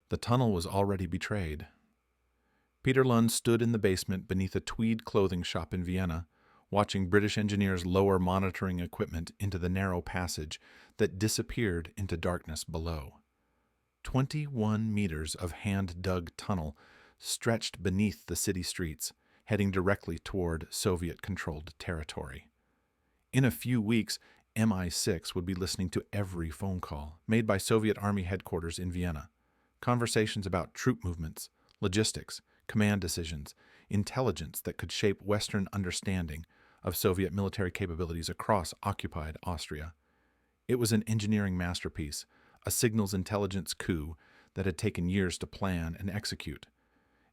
The tunnel was already betrayed. Peter Lund stood in the basement beneath a tweed clothing shop in Vienna, watching British engineers lower monitoring equipment into the narrow passage that disappeared into darkness below. 21 meters of hand-dug tunnel stretched beneath the city streets, heading directly toward Soviet-controlled territory. In a few weeks, MI6 would be listening to every phone call made by Soviet Army headquarters in Vienna. Conversations about troop movements, logistics, command decisions, intelligence that could shape Western understanding of Soviet military capabilities across occupied Austria. It was an engineering masterpiece, a signals intelligence coup that had taken years to plan and execute,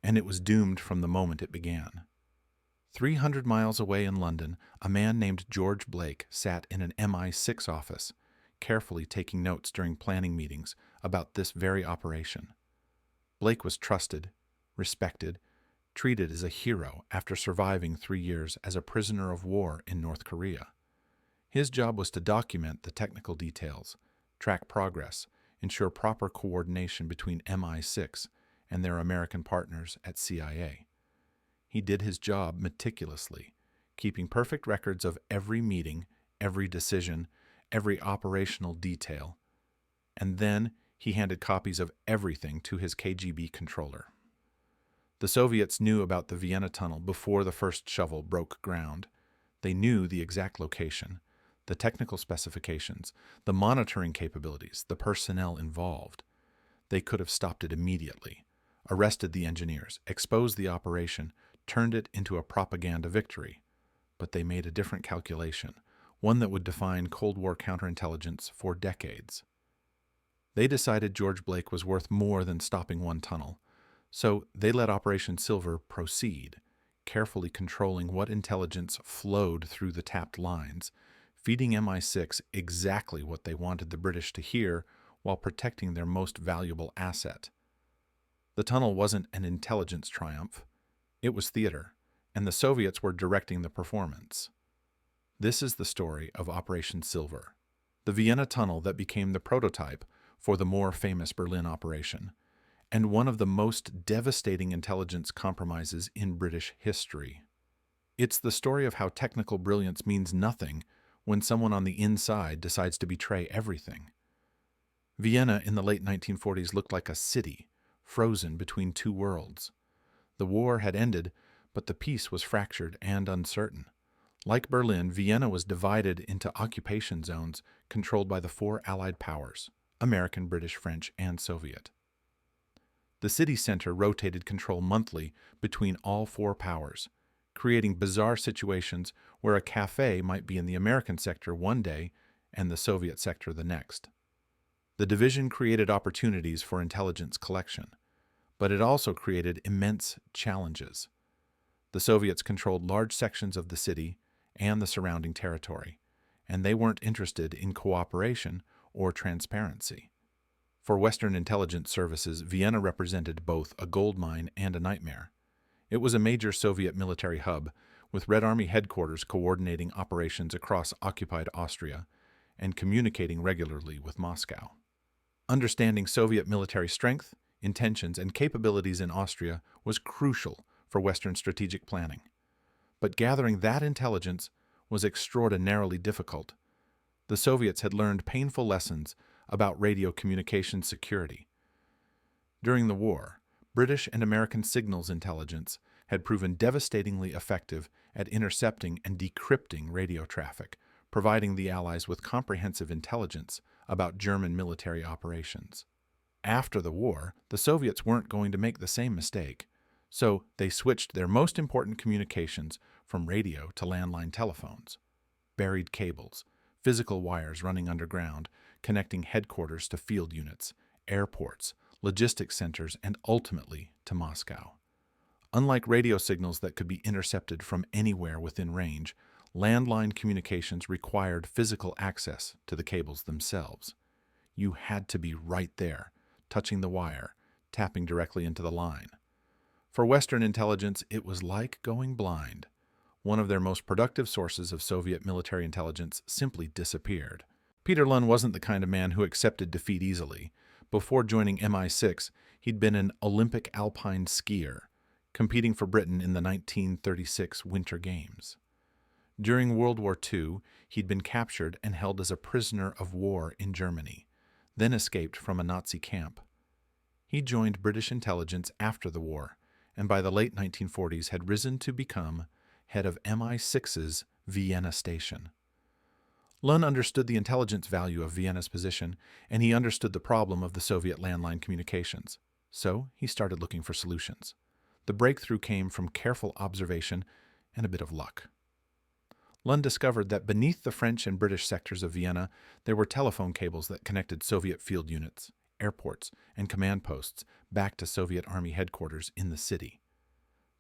and it was doomed from the moment it began. 300 miles away in London, a man named George Blake sat in an MI6 office, carefully taking notes during planning meetings about this very operation. Blake was trusted, respected, treated as a hero after surviving 3 years as a prisoner of war in North Korea. His job was to document the technical details, track progress, ensure proper coordination between MI6 and their American partners at CIA. He did his job meticulously, keeping perfect records of every meeting, every decision, every operational detail, and then he handed copies of everything to his KGB controller. The Soviets knew about the Vienna tunnel before the first shovel broke ground. They knew the exact location, the technical specifications, the monitoring capabilities, the personnel involved. They could have stopped it immediately, arrested the engineers, exposed the operation, turned it into a propaganda victory. But they made a different calculation, one that would define Cold War counterintelligence for decades. They decided George Blake was worth more than stopping one tunnel, so they let Operation Silver proceed, carefully controlling what intelligence flowed through the tapped lines, feeding MI6 exactly what they wanted the British to hear while protecting their most valuable asset. The tunnel wasn't an intelligence triumph. It was theater, and the Soviets were directing the performance. This is the story of Operation Silver, the Vienna tunnel that became the prototype for the more famous Berlin operation, and one of the most devastating intelligence compromises in British history. It's the story of how technical brilliance means nothing when someone on the inside decides to betray everything. Vienna in the late 1940s looked like a city, frozen between two worlds. The war had ended, but the peace was fractured and uncertain. Like Berlin, Vienna was divided into occupation zones controlled by the four Allied powers: American, British, French, and Soviet. The city center rotated control monthly between all four powers, creating bizarre situations where a cafe might be in the American sector one day and the Soviet sector the next. The division created opportunities for intelligence collection, but it also created immense challenges. The Soviets controlled large sections of the city and the surrounding territory, and they weren't interested in cooperation or transparency. For Western intelligence services, Vienna represented both a goldmine and a nightmare. It was a major Soviet military hub, with Red Army headquarters coordinating operations across occupied Austria and communicating regularly with Moscow. Understanding Soviet military strength, intentions, and capabilities in Austria was crucial for Western strategic planning. But gathering that intelligence was extraordinarily difficult. The Soviets had learned painful lessons about radio communication security. During the war, British and American signals intelligence had proven devastatingly effective at intercepting and decrypting radio traffic, providing the Allies with comprehensive intelligence about German military operations. After the war, the Soviets weren't going to make the same mistake, so they switched their most important communications from radio to landline telephones. Buried cables, physical wires running underground, connecting headquarters to field units, airports, logistics centers, and ultimately to Moscow. Unlike radio signals that could be intercepted from anywhere within range, landline communications required physical access to the cables themselves. You had to be right there, touching the wire, tapping directly into the line. For Western intelligence, it was like going blind. One of their most productive sources of Soviet military intelligence simply disappeared. Peter Lund wasn't the kind of man who accepted defeat easily, Before joining MI6, he'd been an Olympic alpine skier, competing for Britain in the 1936 Winter Games. During World War II, he'd been captured and held as a prisoner of war in Germany, then escaped from a Nazi camp. He joined British intelligence after the war, and by the late 1940s had risen to become head of MI6's Vienna station. Lund understood the intelligence value of Vienna's position, and he understood the problem of the Soviet landline communications. So he started looking for solutions. The breakthrough came from careful observation and a bit of luck. Lund discovered that beneath the French and British sectors of Vienna, there were telephone cables that connected Soviet field units, airports, and command posts back to Soviet Army headquarters in the city.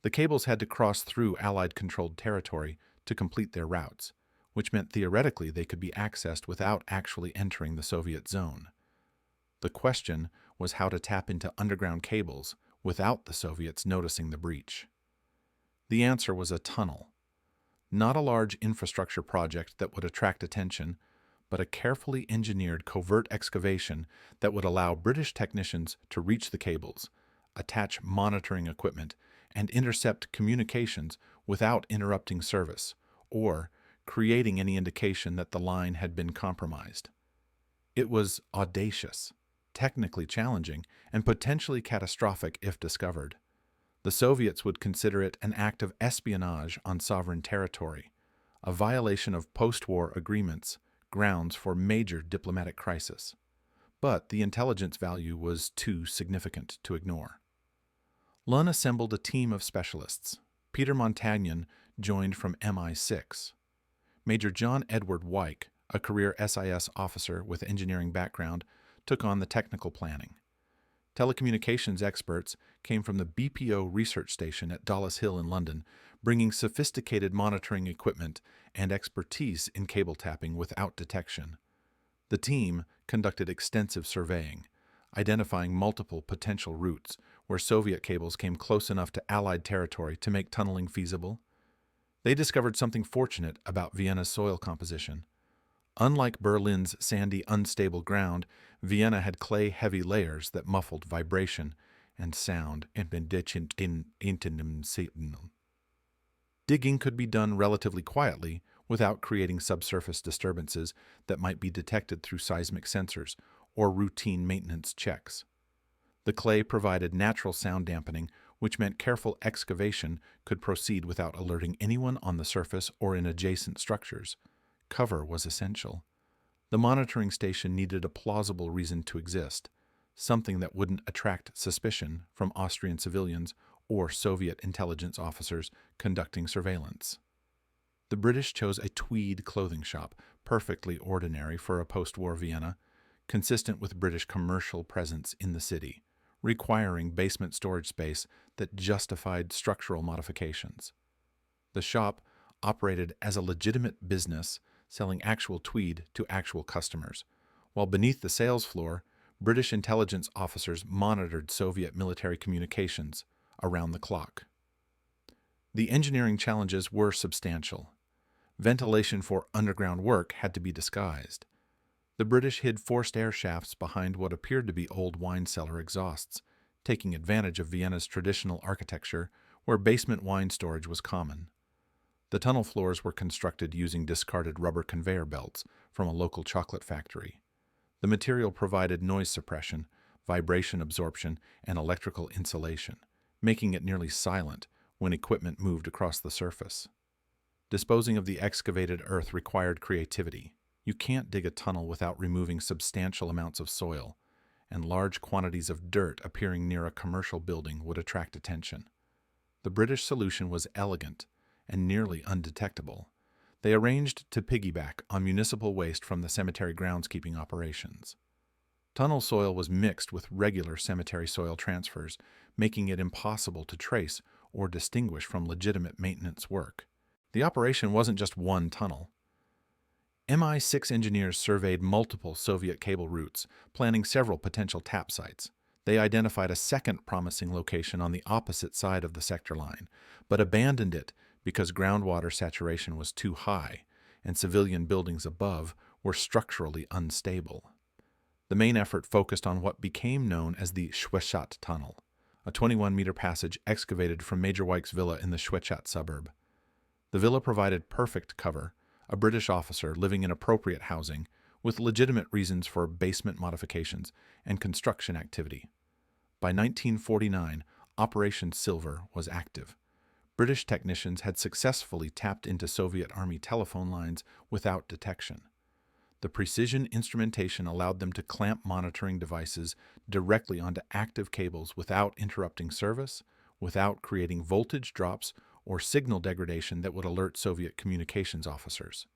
The cables had to cross through Allied-controlled territory to complete their routes, which meant theoretically they could be accessed without actually entering the Soviet zone. The question was how to tap into underground cables without the Soviets noticing the breach. The answer was a tunnel. Not a large infrastructure project that would attract attention, but a carefully engineered covert excavation that would allow British technicians to reach the cables, attach monitoring equipment, and intercept communications without interrupting service or creating any indication that the line had been compromised. It was audacious, technically challenging, and potentially catastrophic if discovered. The Soviets would consider it an act of espionage on sovereign territory, a violation of post-war agreements, grounds for major diplomatic crisis. But the intelligence value was too significant to ignore. Lund assembled a team of specialists. Peter Montagnon joined from MI6. Major John Edward Wyke, a career SIS officer with engineering background, took on the technical planning. Telecommunications experts came from the BPO research station at Dollis Hill in London, bringing sophisticated monitoring equipment and expertise in cable tapping without detection. The team conducted extensive surveying, identifying multiple potential routes where Soviet cables came close enough to Allied territory to make tunneling feasible. They discovered something fortunate about Vienna's soil composition. Unlike Berlin's sandy, unstable ground, Vienna had clay-heavy layers that muffled vibration and sound. Digging could be done relatively quietly without creating subsurface disturbances that might be detected through seismic sensors or routine maintenance checks. The clay provided natural sound dampening, which meant careful excavation could proceed without alerting anyone on the surface or in adjacent structures. Cover was essential. The monitoring station needed a plausible reason to exist, something that wouldn't attract suspicion from Austrian civilians or Soviet intelligence officers conducting surveillance. The British chose a tweed clothing shop, perfectly ordinary for a post-war Vienna, consistent with British commercial presence in the city, requiring basement storage space that justified structural modifications. The shop operated as a legitimate business, selling actual tweed to actual customers, while beneath the sales floor, British intelligence officers monitored Soviet military communications around the clock. The engineering challenges were substantial. Ventilation for underground work had to be disguised. The British hid forced air shafts behind what appeared to be old wine cellar exhausts, taking advantage of Vienna's traditional architecture where basement wine storage was common. The tunnel floors were constructed using discarded rubber conveyor belts from a local chocolate factory. The material provided noise suppression, vibration absorption, and electrical insulation, making it nearly silent when equipment moved across the surface. Disposing of the excavated earth required creativity. You can't dig a tunnel without removing substantial amounts of soil, and large quantities of dirt appearing near a commercial building would attract attention. The British solution was elegant and nearly undetectable. They arranged to piggyback on municipal waste from the cemetery groundskeeping operations. Tunnel soil was mixed with regular cemetery soil transfers, making it impossible to trace or distinguish from legitimate maintenance work. The operation wasn't just one tunnel. MI6 engineers surveyed multiple Soviet cable routes, planning several potential tap sites. They identified a second promising location on the opposite side of the sector line, but abandoned it because groundwater saturation was too high and civilian buildings above were structurally unstable. The main effort focused on what became known as the Schwechat Tunnel, a 21-meter passage excavated from Major Weich's villa in the Schwechat suburb. The villa provided perfect cover, a British officer living in appropriate housing, with legitimate reasons for basement modifications and construction activity. By 1949, Operation Silver was active. British technicians had successfully tapped into Soviet Army telephone lines without detection. The precision instrumentation allowed them to clamp monitoring devices directly onto active cables without interrupting service, without creating voltage drops or signal degradation that would alert Soviet communications officers.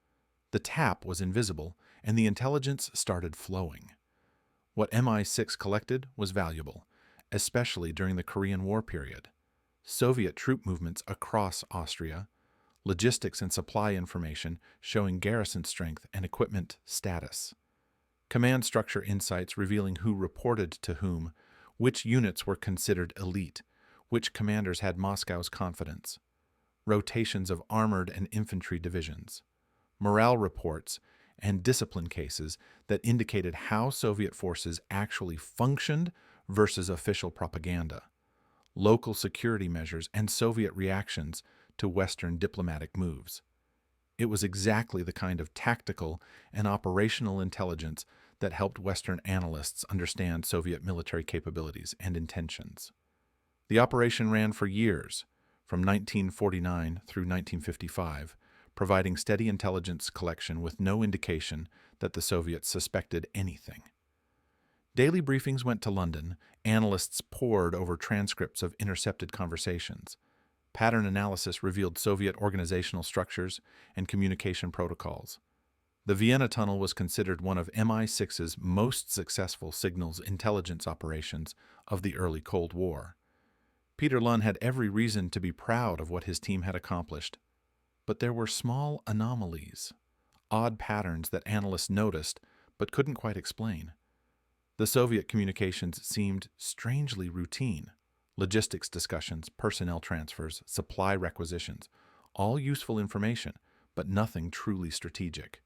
The tap was invisible, and the intelligence started flowing. What MI6 collected was valuable, especially during the Korean War period. Soviet troop movements across Austria, logistics and supply information showing garrison strength and equipment status, command structure insights revealing who reported to whom, which units were considered elite, which commanders had Moscow's confidence, rotations of armored and infantry divisions, morale reports, and discipline cases that indicated how Soviet forces actually functioned versus official propaganda, local security measures, and Soviet reactions to Western diplomatic moves. It was exactly the kind of tactical and operational intelligence that helped Western analysts understand Soviet military capabilities and intentions. The operation ran for years, from 1949 through 1955, providing steady intelligence collection with no indication that the Soviets suspected anything. Daily briefings went to London, analysts pored over transcripts of intercepted conversations. Pattern analysis revealed Soviet organizational structures and communication protocols. The Vienna Tunnel was considered one of MI6's most successful signals intelligence operations of the early Cold War. Peter Lunn had every reason to be proud of what his team had accomplished. But there were small anomalies, odd patterns that analysts noticed but couldn't quite explain. The Soviet communications seemed strangely routine. Logistics discussions, personnel transfers, supply requisitions, all useful information, but nothing truly strategic.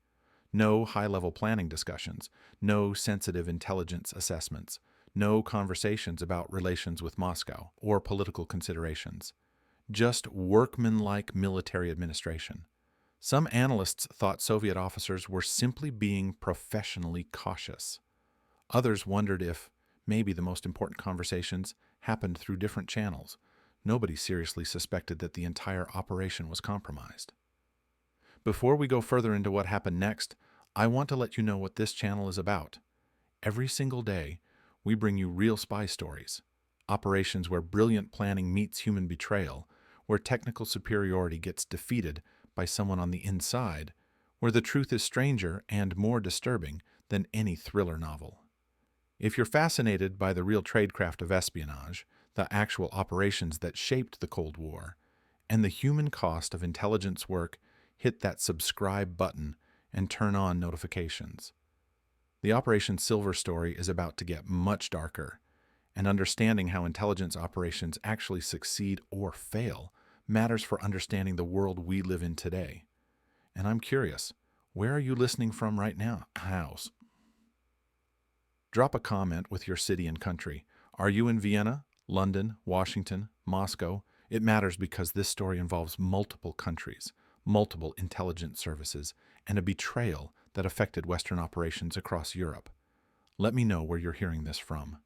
No high-level planning discussions, no sensitive intelligence assessments, no conversations about relations with Moscow or political considerations. Just workmanlike military administration. Some analysts thought Soviet officers were simply being professionally cautious. Others wondered if, maybe the most important conversations happened through different channels. Nobody seriously suspected that the entire operation was compromised. Before we go further into what happened next, I want to let you know what this channel is about. Every single day, we bring you real spy stories, operations where brilliant planning meets human betrayal, where technical superiority gets defeated by someone on the inside, where the truth is stranger and more disturbing than any thriller novel. If you're fascinated by the real tradecraft of espionage, the actual operations that shaped the Cold War, and the human cost of intelligence work, hit that subscribe button and turn on notifications. The Operation Silver story is about to get much darker, and understanding how intelligence operations actually succeed or fail matters for understanding the world we live in today. And I'm curious, where are you listening from right now? House. Drop a comment with your city and country. Are you in Vienna, London, Washington, Moscow? It matters because this story involves multiple countries, multiple intelligence services, and a betrayal that affected Western operations across Europe. Let me know where you're hearing this from.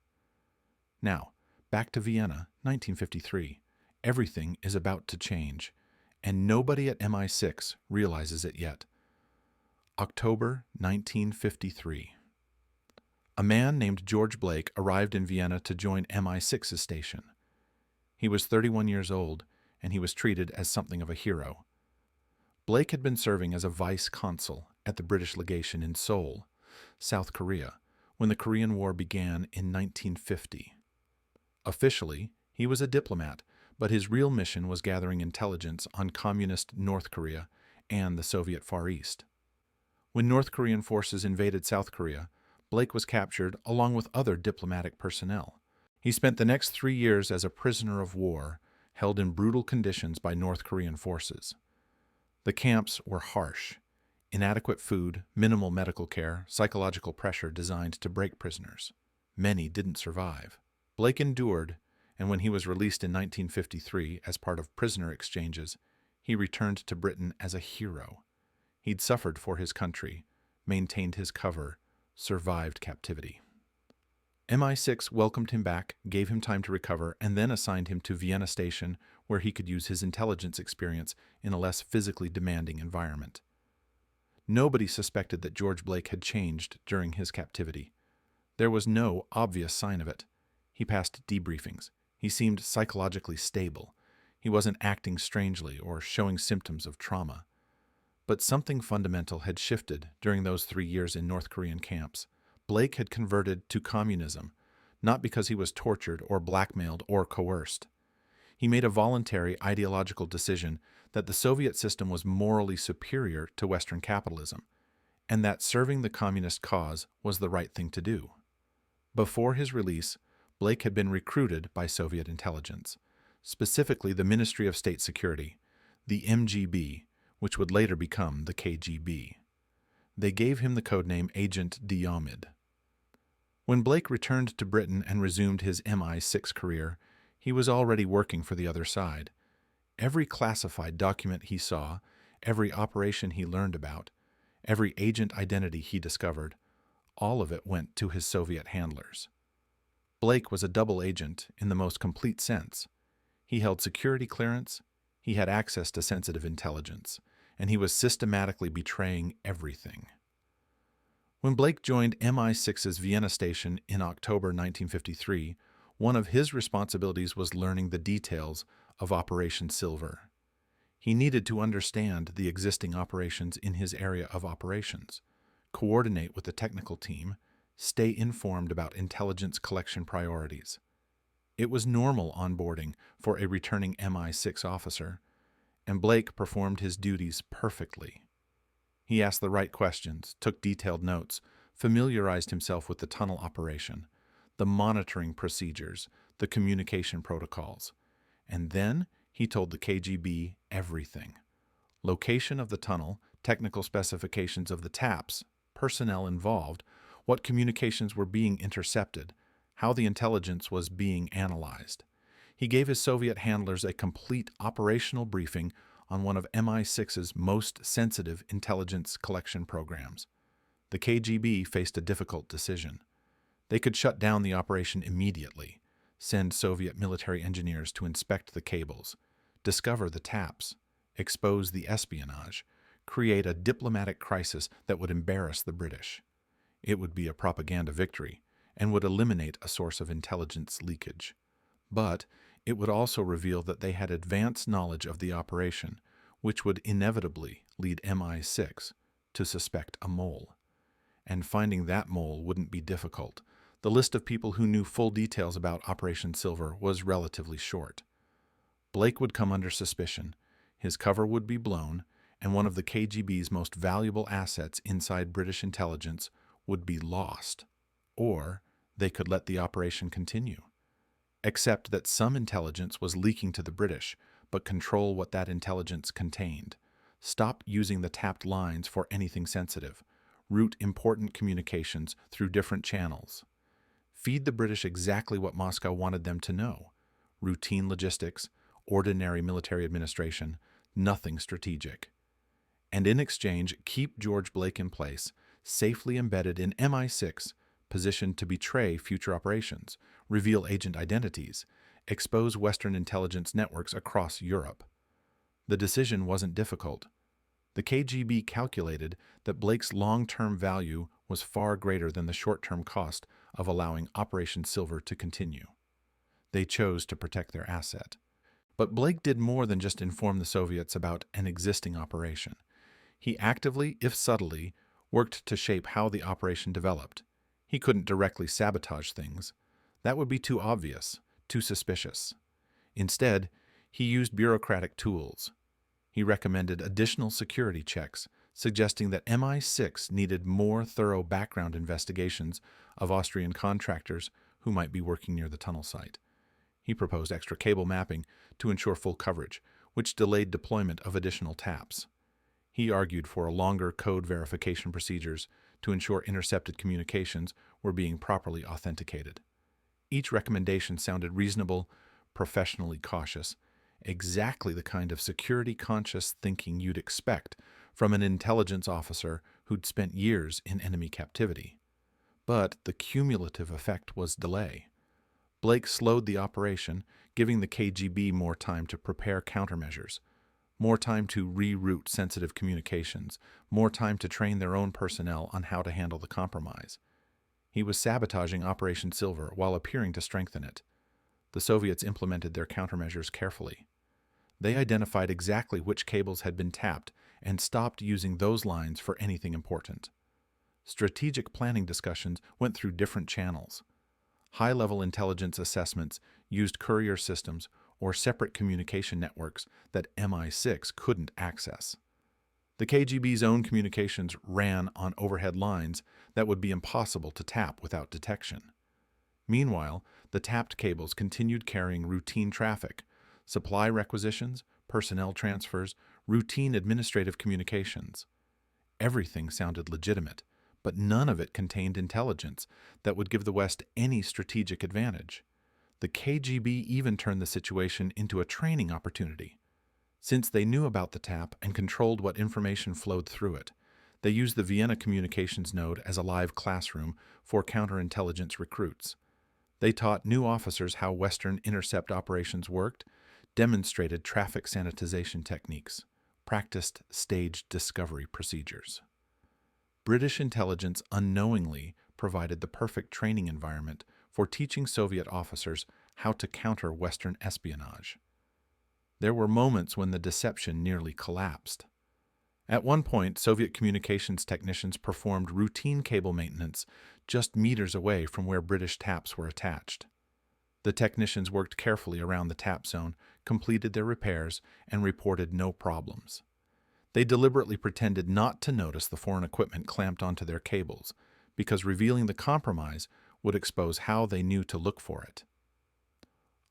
Now, back to Vienna, 1953. Everything is about to change, and nobody at MI6 realizes it yet. October 1953. A man named George Blake arrived in Vienna to join MI6's station. He was 31 years old, and he was treated as something of a hero. Blake had been serving as a vice consul at the British legation in Seoul, South Korea, when the Korean War began in 1950. Officially, he was a diplomat, but his real mission was gathering intelligence on communist North Korea and the Soviet Far East. When North Korean forces invaded South Korea, Blake was captured along with other diplomatic personnel. He spent the next 3 years as a prisoner of war, held in brutal conditions by North Korean forces. The camps were harsh, Inadequate food, minimal medical care, psychological pressure designed to break prisoners. Many didn't survive. Blake endured, and when he was released in 1953 as part of prisoner exchanges, he returned to Britain as a hero. He'd suffered for his country, maintained his cover, survived captivity. MI6 welcomed him back, gave him time to recover, and then assigned him to Vienna Station, where he could use his intelligence experience in a less physically demanding environment. Nobody suspected that George Blake had changed during his captivity. There was no obvious sign of it. He passed debriefings. He seemed psychologically stable. He wasn't acting strangely or showing symptoms of trauma. But something fundamental had shifted during those 3 years in North Korean camps. Blake had converted to communism, not because he was tortured or blackmailed or coerced. He made a voluntary ideological decision that the Soviet system was morally superior to Western capitalism, and that serving the communist cause was the right thing to do. Before his release, Blake had been recruited by Soviet intelligence, specifically the Ministry of State Security, the MGB, which would later become the KGB. They gave him the codename Agent Diomid. When Blake returned to Britain and resumed his MI6 career, he was already working for the other side. Every classified document he saw, every operation he learned about, every agent identity he discovered, all of it went to his Soviet handlers. Blake was a double agent in the most complete sense. He held security clearance, he had access to sensitive intelligence, and he was systematically betraying everything. When Blake joined MI6's Vienna station in October 1953, one of his responsibilities was learning the details of Operation Silver. He needed to understand the existing operations in his area of operations, coordinate with the technical team, stay informed about intelligence collection priorities. It was normal onboarding for a returning MI6 officer, and Blake performed his duties perfectly. He asked the right questions, took detailed notes, familiarized himself with the tunnel operation, the monitoring procedures, the communication protocols, and then he told the KGB everything. Location of the tunnel, technical specifications of the taps, personnel involved, what communications were being intercepted, how the intelligence was being analyzed. He gave his Soviet handlers a complete operational briefing on one of MI6's most sensitive intelligence collection programs. The KGB faced a difficult decision. They could shut down the operation immediately, send Soviet military engineers to inspect the cables, discover the taps, expose the espionage, create a diplomatic crisis that would embarrass the British. It would be a propaganda victory and would eliminate a source of intelligence leakage. But it would also reveal that they had advanced knowledge of the operation, which would inevitably lead MI6 to suspect a mole. And finding that mole wouldn't be difficult. The list of people who knew full details about Operation Silver was relatively short. Blake would come under suspicion, his cover would be blown, and one of the KGB's most valuable assets inside British intelligence would be lost. Or they could let the operation continue. Except that some intelligence was leaking to the British, but control what that intelligence contained. Stop using the tapped lines for anything sensitive. Route important communications through different channels. Feed the British exactly what Moscow wanted them to know. Routine logistics, ordinary military administration, nothing strategic. And in exchange, keep George Blake in place, safely embedded in MI6, positioned to betray future operations, reveal agent identities, expose Western intelligence networks across Europe. The decision wasn't difficult. The KGB calculated that Blake's long-term value was far greater than the short-term cost of allowing Operation Silver to continue. They chose to protect their asset. But Blake did more than just inform the Soviets about an existing operation. He actively, if subtly, worked to shape how the operation developed. He couldn't directly sabotage things. That would be too obvious, too suspicious. Instead, he used bureaucratic tools. He recommended additional security checks, suggesting that MI6 needed more thorough background investigations of Austrian contractors who might be working near the tunnel site. He proposed extra cable mapping to ensure full coverage, which delayed deployment of additional taps. He argued for longer code verification procedures to ensure intercepted communications were being properly authenticated. Each recommendation sounded reasonable, professionally cautious, exactly the kind of security-conscious thinking you'd expect from an intelligence officer who'd spent years in enemy captivity. But the cumulative effect was delay. Blake slowed the operation, giving the KGB more time to prepare countermeasures, more time to reroute sensitive communications, more time to train their own personnel on how to handle the compromise. He was sabotaging Operation Silver while appearing to strengthen it. The Soviets implemented their countermeasures carefully. They identified exactly which cables had been tapped and stopped using those lines for anything important. Strategic planning discussions went through different channels. High-level intelligence assessments used courier systems or separate communication networks that MI6 couldn't access. The KGB's own communications ran on overhead lines that would be impossible to tap without detection. Meanwhile, the tapped cables continued carrying routine traffic, supply requisitions, personnel transfers, routine administrative communications. Everything sounded legitimate, but none of it contained intelligence that would give the West any strategic advantage. The KGB even turned the situation into a training opportunity. Since they knew about the tap and controlled what information flowed through it, they used the Vienna communications node as a live classroom for counterintelligence recruits. They taught new officers how Western intercept operations worked, demonstrated traffic sanitization techniques, practiced staged discovery procedures. British intelligence unknowingly provided the perfect training environment for teaching Soviet officers how to counter Western espionage. There were moments when the deception nearly collapsed. At one point, Soviet communications technicians performed routine cable maintenance just meters away from where British taps were attached. The technicians worked carefully around the tap zone, completed their repairs, and reported no problems. They deliberately pretended not to notice the foreign equipment clamped onto their cables, because revealing the compromise would expose how they knew to look for it.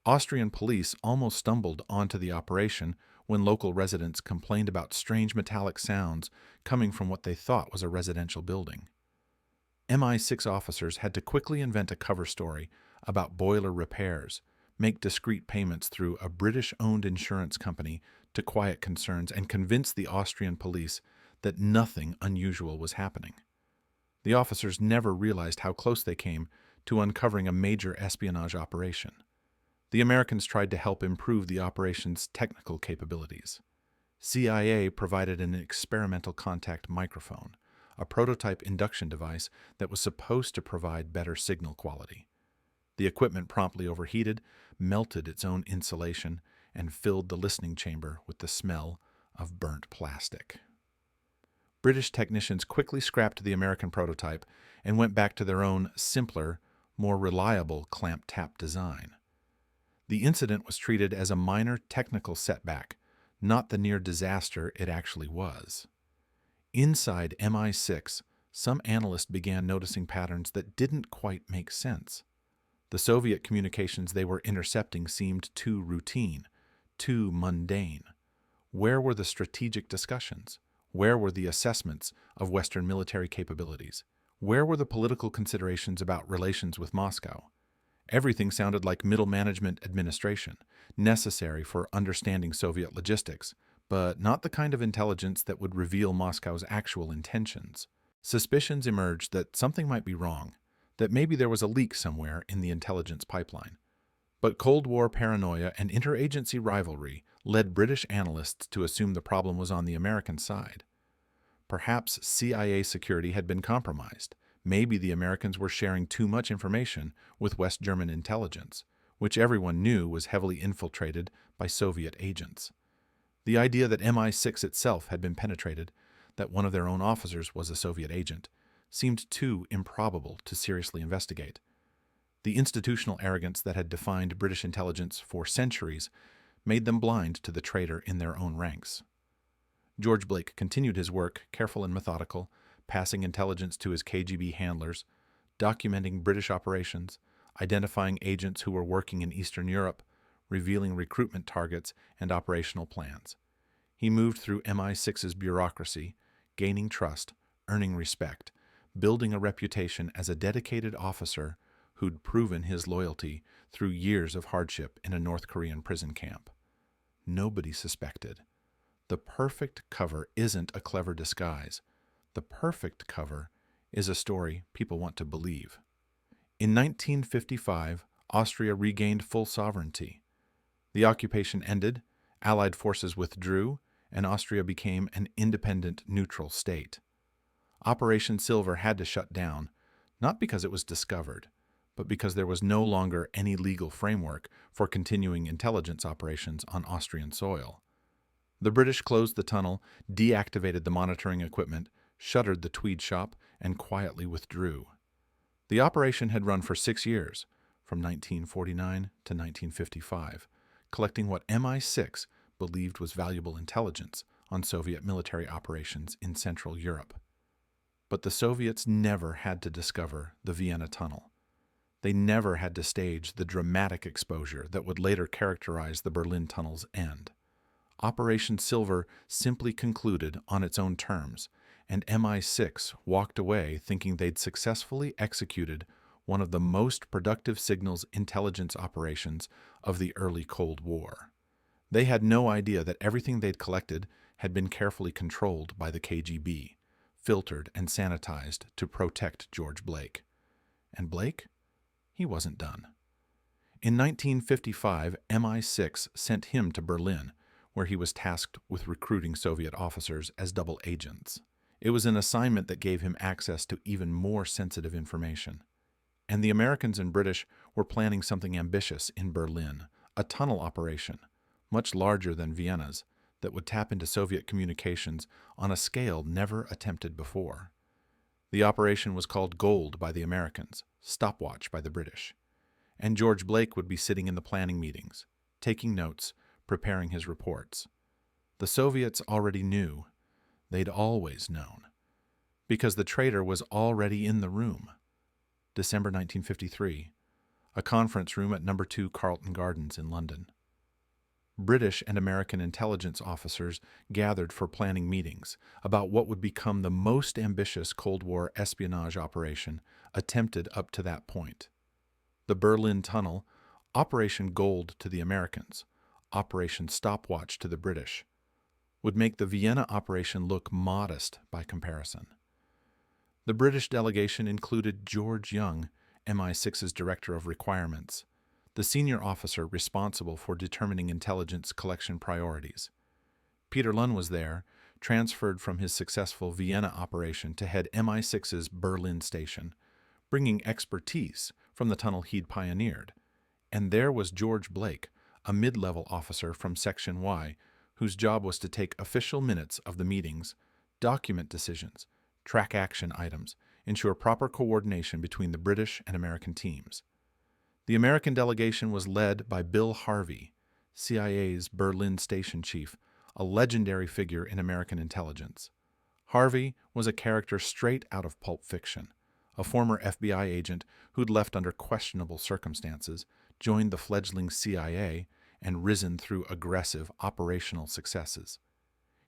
Austrian police almost stumbled onto the operation when local residents complained about strange metallic sounds coming from what they thought was a residential building. MI6 officers had to quickly invent a cover story about boiler repairs, make discreet payments through a British-owned insurance company to quiet concerns, and convince the Austrian police that nothing unusual was happening. The officers never realized how close they came to uncovering a major espionage operation. The Americans tried to help improve the operation's technical capabilities. CIA provided an experimental contact microphone, a prototype induction device that was supposed to provide better signal quality. The equipment promptly overheated, melted its own insulation, and filled the listening chamber with the smell of burnt plastic. British technicians quickly scrapped the American prototype and went back to their own simpler, more reliable clamp-tap design. The incident was treated as a minor technical setback, not the near disaster it actually was. Inside MI6, some analysts began noticing patterns that didn't quite make sense. The Soviet communications they were intercepting seemed too routine, too mundane. Where were the strategic discussions? Where were the assessments of Western military capabilities? Where were the political considerations about relations with Moscow? Everything sounded like middle management administration, necessary for understanding Soviet logistics, but not the kind of intelligence that would reveal Moscow's actual intentions. Suspicions emerged that something might be wrong, that maybe there was a leak somewhere in the intelligence pipeline. But Cold War paranoia and interagency rivalry led British analysts to assume the problem was on the American side. Perhaps CIA security had been compromised. Maybe the Americans were sharing too much information with West German intelligence, which everyone knew was heavily infiltrated by Soviet agents. The idea that MI6 itself had been penetrated, that one of their own officers was a Soviet agent, seemed too improbable to seriously investigate. The institutional arrogance that had defined British intelligence for centuries made them blind to the traitor in their own ranks. George Blake continued his work, careful and methodical, passing intelligence to his KGB handlers, documenting British operations, identifying agents who were working in Eastern Europe, revealing recruitment targets and operational plans. He moved through MI6's bureaucracy, gaining trust, earning respect, building a reputation as a dedicated officer who'd proven his loyalty through years of hardship in a North Korean prison camp. Nobody suspected. The perfect cover isn't a clever disguise. The perfect cover is a story people want to believe. In 1955, Austria regained full sovereignty. The occupation ended, Allied forces withdrew, and Austria became an independent, neutral state. Operation Silver had to shut down, not because it was discovered, but because there was no longer any legal framework for continuing intelligence operations on Austrian soil. The British closed the tunnel, deactivated the monitoring equipment, shuttered the Tweed shop, and quietly withdrew. The operation had run for 6 years, from 1949 to 1955, collecting what MI6 believed was valuable intelligence on Soviet military operations in Central Europe. But the Soviets never had to discover the Vienna Tunnel. They never had to stage the dramatic exposure that would later characterize the Berlin Tunnel's end. Operation Silver simply concluded on its own terms, and MI6 walked away thinking they'd successfully executed one of the most productive signals intelligence operations of the early Cold War. They had no idea that everything they'd collected had been carefully controlled by the KGB, filtered and sanitized to protect George Blake. And Blake? He wasn't done. In 1955, MI6 sent him to Berlin, where he was tasked with recruiting Soviet officers as double agents. It was an assignment that gave him access to even more sensitive information. And the Americans and British were planning something ambitious in Berlin, a tunnel operation, much larger than Vienna's, that would tap into Soviet communications on a scale never attempted before. The operation was called Gold by the Americans, Stopwatch by the British. And George Blake would be sitting in the planning meetings, taking notes, preparing his reports. The Soviets already knew. They'd always known. Because the traitor was already in the room. December 1953, a conference room at No. 2 Carlton Gardens in London. British and American intelligence officers gathered for planning meetings about what would become the most ambitious Cold War espionage operation attempted up to that point. The Berlin Tunnel, Operation Gold to the Americans, Operation Stopwatch to the British, would make the Vienna operation look modest by comparison. The British delegation included George Young, MI6's Director of Requirements, the senior officer responsible for determining intelligence collection priorities. Peter Lunn was there, transferred from his successful Vienna operation to head MI6's Berlin station, bringing expertise from the tunnel he'd pioneered. And there was George Blake, a mid-level officer from Section Y, whose job was to take official minutes of the meetings, document decisions, track action items, ensure proper coordination between the British and American teams. The American delegation was led by Bill Harvey, CIA's Berlin station chief, a legendary figure in American intelligence. Harvey was a character straight out of Pulp Fiction, a former FBI agent who'd left under questionable circumstances, joined the fledgling CIA, and risen through aggressive operational successes.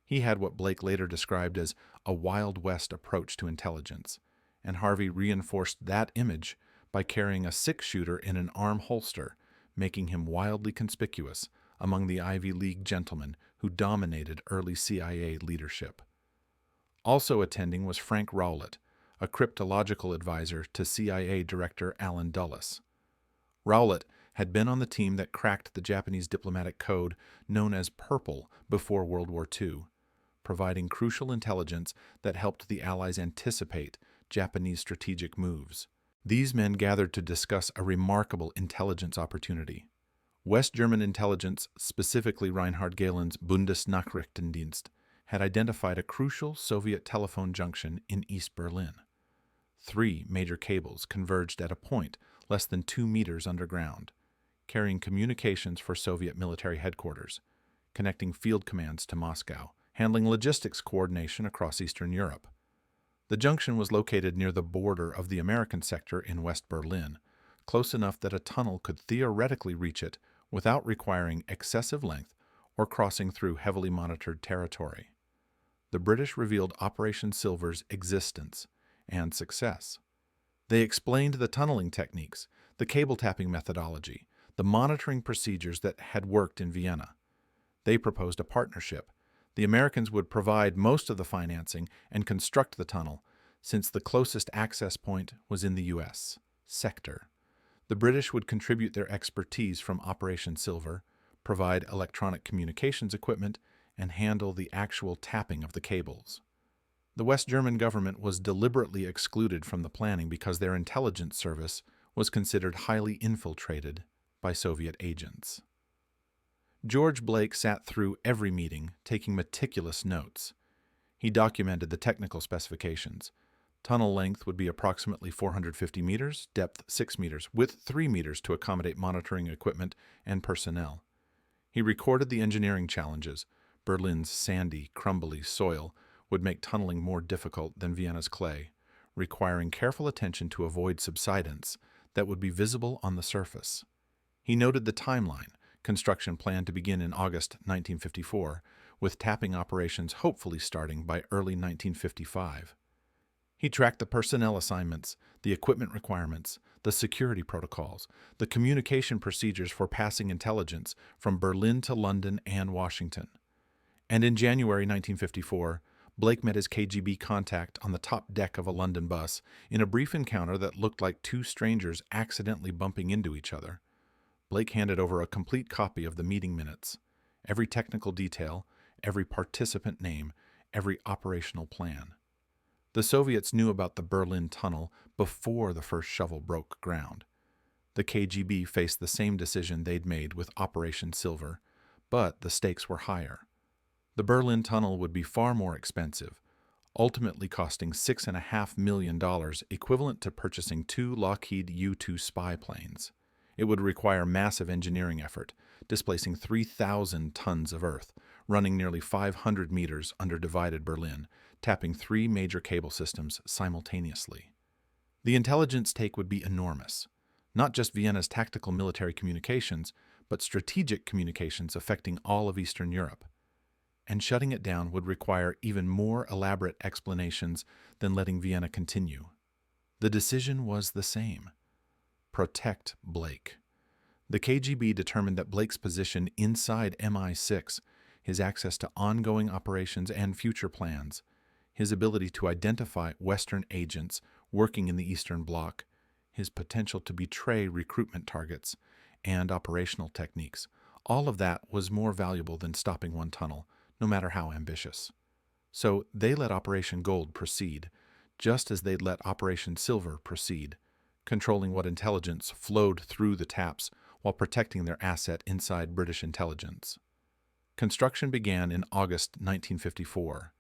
He had what Blake later described as a Wild West approach to intelligence, and Harvey reinforced that image by carrying a six-shooter in an arm holster, making him wildly conspicuous among the Ivy League gentlemen who dominated early CIA leadership. Also attending was Frank Rowlett, a cryptological advisor to CIA Director Allen Dulles. Rowlett had been on the team that cracked the Japanese diplomatic code known as Purple before World War II, providing crucial intelligence that helped the Allies anticipate Japanese strategic moves. These men gathered to discuss a remarkable intelligence opportunity. West German intelligence, specifically Reinhard Gehlen's Bundesnachrichtendienst, had identified a crucial Soviet telephone junction in East Berlin. 3 major cables converged at a point less than 2 meters underground, carrying communications for Soviet military headquarters, connecting field commands to Moscow, handling logistics coordination across Eastern Europe. The junction was located near the border of the American sector in West Berlin, close enough that a tunnel could theoretically reach it without requiring excessive length or crossing through heavily monitored territory. The British revealed Operation Silver's existence and success. They explained the tunneling techniques, the cable tapping methodology, the monitoring procedures that had worked in Vienna. They proposed a partnership. The Americans would provide most of the financing and construct the tunnel, since the closest access point was in the U.S. sector. The British would contribute their expertise from Operation Silver, provide electronic communications equipment, and handle the actual tapping of the cables. The West German government was deliberately excluded from the planning because their intelligence service was considered highly infiltrated by Soviet agents. George Blake sat through every meeting, taking meticulous notes. He documented the technical specifications. Tunnel length would be approximately 450 meters, depth 6 meters, width 3 meters to accommodate monitoring equipment and personnel. He recorded the engineering challenges. Berlin's sandy, crumbly soil would make tunneling more difficult than Vienna's clay, requiring careful attention to avoid subsidence that would be visible on the surface. He noted the timeline. Construction planned to begin in August 1954, with tapping operations hopefully starting by early 1955. He tracked the personnel assignments, the equipment requirements, the security protocols, the communication procedures for passing intelligence from Berlin to London and Washington. And in January 1954, Blake met his KGB contact on the top deck of a London bus in a brief encounter that looked like two strangers accidentally bumping into each other. Blake handed over a complete copy of the meeting minutes, every technical detail, every participant name, every operational plan. The Soviets knew about the Berlin tunnel before the first shovel broke ground. The KGB faced the same decision they'd made with Operation Silver, but the stakes were higher. The Berlin tunnel would be far more expensive, ultimately costing $6.5 million, equivalent to purchasing 2 Lockheed U-2 spy planes. It would require massive engineering effort, displacing 3,000 tons of earth, running nearly 500 meters under divided Berlin, tapping 3 major cable systems simultaneously. The intelligence take would be enormous, not just Vienna's tactical military communications, but strategic communications affecting all of Eastern Europe. And shutting it down would require even more elaborate explanations than letting Vienna continue. The decision was the same: protect Blake. The KGB determined that Blake's position inside MI6, his access to ongoing operations and future plans, his ability to identify Western agents working in the Eastern Bloc, his potential to betray recruitment targets, and operational techniques, all of that was more valuable than stopping one tunnel, no matter how ambitious. So they let Operation Gold proceed, just as they'd let Operation Silver proceed, controlling what intelligence flowed through the taps while protecting their asset inside British intelligence. Construction began in August 1954.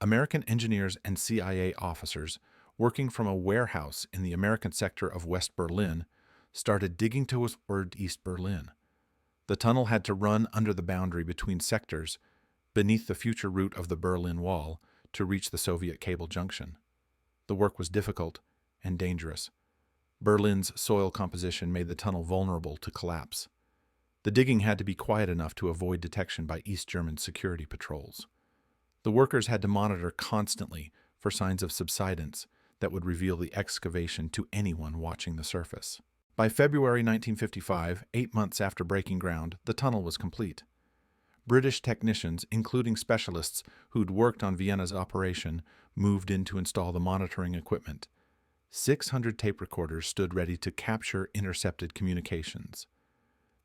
American engineers and CIA officers, working from a warehouse in the American sector of West Berlin, started digging toward East Berlin. The tunnel had to run under the boundary between sectors, beneath the future route of the Berlin Wall, to reach the Soviet cable junction. The work was difficult and dangerous. Berlin's soil composition made the tunnel vulnerable to collapse. The digging had to be quiet enough to avoid detection by East German security patrols. The workers had to monitor constantly for signs of subsidence that would reveal the excavation to anyone watching the surface. By February 1955, 8 months after breaking ground, the tunnel was complete. British technicians, including specialists who'd worked on Vienna's operation, moved in to install the monitoring equipment. 600 tape recorders stood ready to capture intercepted communications.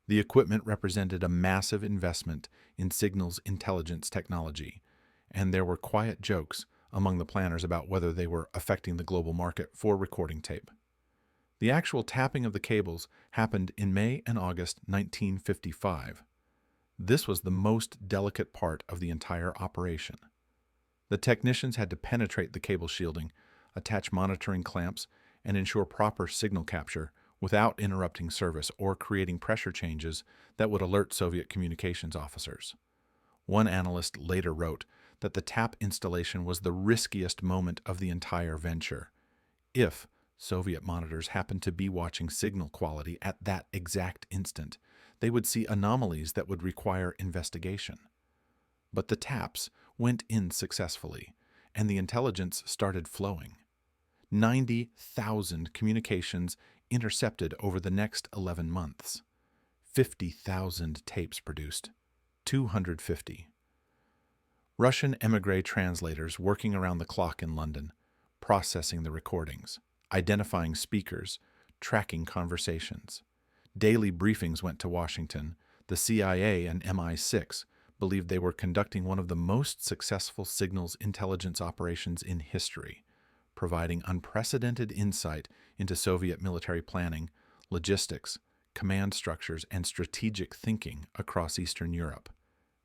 The equipment represented a massive investment in signals intelligence technology, and there were quiet jokes among the planners about whether they were affecting the global market for recording tape. The actual tapping of the cables happened in May and August 1955. This was the most delicate part of the entire operation. The technicians had to penetrate the cable shielding, attach monitoring clamps, and ensure proper signal capture without interrupting service or creating pressure changes that would alert Soviet communications officers. One analyst later wrote that the tap installation was the riskiest moment of the entire venture. If Soviet monitors happened to be watching signal quality at that exact instant, they would see anomalies that would require investigation. But the taps went in successfully, and the intelligence started flowing. 90,000 communications intercepted over the next 11 months. 50,000 tapes produced. 250. Russian émigré translators working around the clock in London, processing the recordings, identifying speakers, tracking conversations. Daily briefings went to Washington. The CIA and MI6 believed they were conducting one of the most successful signals intelligence operations in history, providing unprecedented insight into Soviet military planning, logistics, command structures, and strategic thinking across Eastern Europe.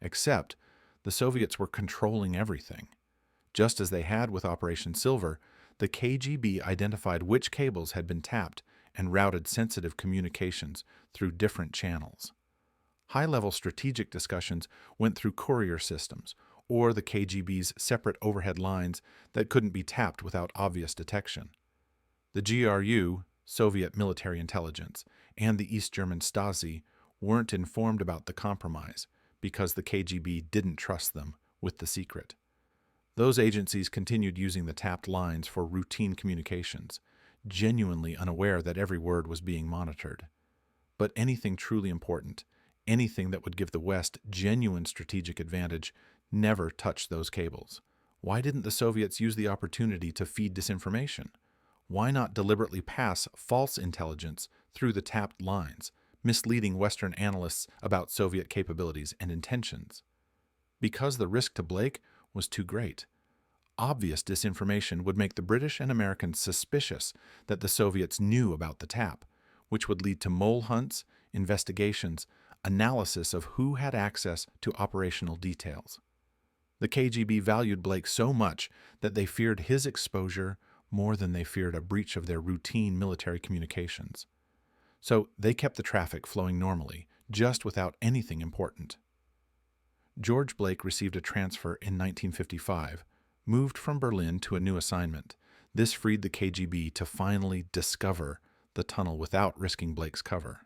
Except, the Soviets were controlling everything. Just as they had with Operation Silver, the KGB identified which cables had been tapped and routed sensitive communications through different channels. High-level strategic discussions went through courier systems, or the KGB's separate overhead lines that couldn't be tapped without obvious detection. The GRU, Soviet military intelligence, and the East German Stasi weren't informed about the compromise because the KGB didn't trust them with the secret. Those agencies continued using the tapped lines for routine communications, genuinely unaware that every word was being monitored. But anything truly important, anything that would give the West genuine strategic advantage, never touched those cables. Why didn't the Soviets use the opportunity to feed disinformation? Why not deliberately pass false intelligence through the tapped lines, misleading Western analysts about Soviet capabilities and intentions? Because the risk to Blake was too great. Obvious disinformation would make the British and Americans suspicious that the Soviets knew about the tap, which would lead to mole hunts, investigations, analysis of who had access to operational details. The KGB valued Blake so much that they feared his exposure more than they feared a breach of their routine military communications. So they kept the traffic flowing normally, just without anything important. George Blake received a transfer in 1955, moved from Berlin to a new assignment. This freed the KGB to finally discover the tunnel without risking Blake's cover.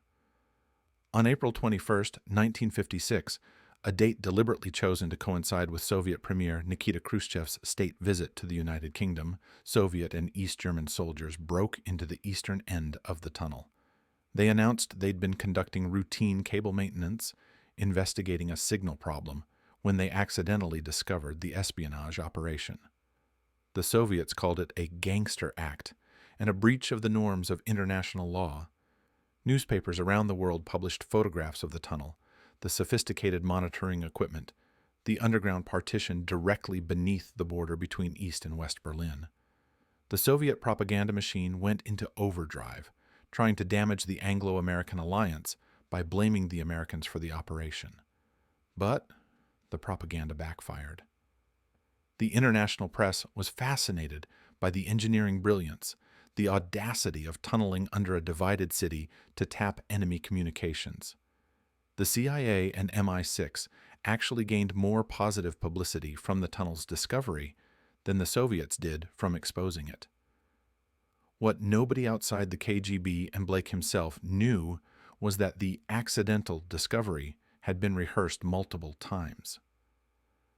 On April 21, 1956, a date deliberately chosen to coincide with Soviet Premier Nikita Khrushchev's state visit to the United Kingdom, Soviet and East German soldiers broke into the eastern end of the tunnel. They announced they'd been conducting routine cable maintenance, investigating a signal problem, when they accidentally discovered the espionage operation. The Soviets called it a gangster act and a breach of the norms of international law. Newspapers around the world published photographs of the tunnel, the sophisticated monitoring equipment, the underground partition directly beneath the border between East and West Berlin. The Soviet propaganda machine went into overdrive, trying to damage the Anglo-American alliance by blaming the Americans for the operation. But the propaganda backfired. The international press was fascinated by the engineering brilliance, the audacity of tunneling under a divided city to tap enemy communications. The CIA and MI6 actually gained more positive publicity from the tunnel's discovery than the Soviets did from exposing it. What nobody outside the KGB and Blake himself knew was that the accidental discovery had been rehearsed multiple times.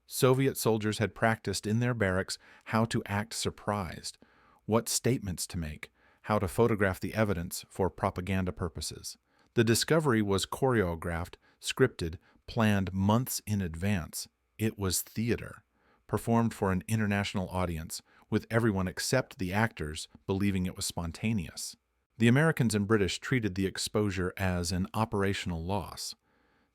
Soviet soldiers had practiced in their barracks how to act surprised, what statements to make, how to photograph the evidence for propaganda purposes. The discovery was choreographed, scripted, planned months in advance. It was theater, performed for an international audience, with everyone except the actors believing it was spontaneous. The Americans and British treated the exposure as an operational loss.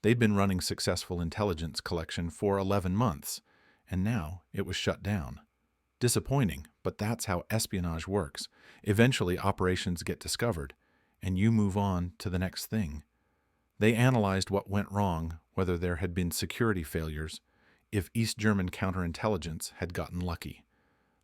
They'd been running successful intelligence collection for 11 months, and now it was shut down. Disappointing, but that's how espionage works. Eventually, operations get discovered, and you move on to the next thing. They analyzed what went wrong, whether there had been security failures, if East German counterintelligence had gotten lucky.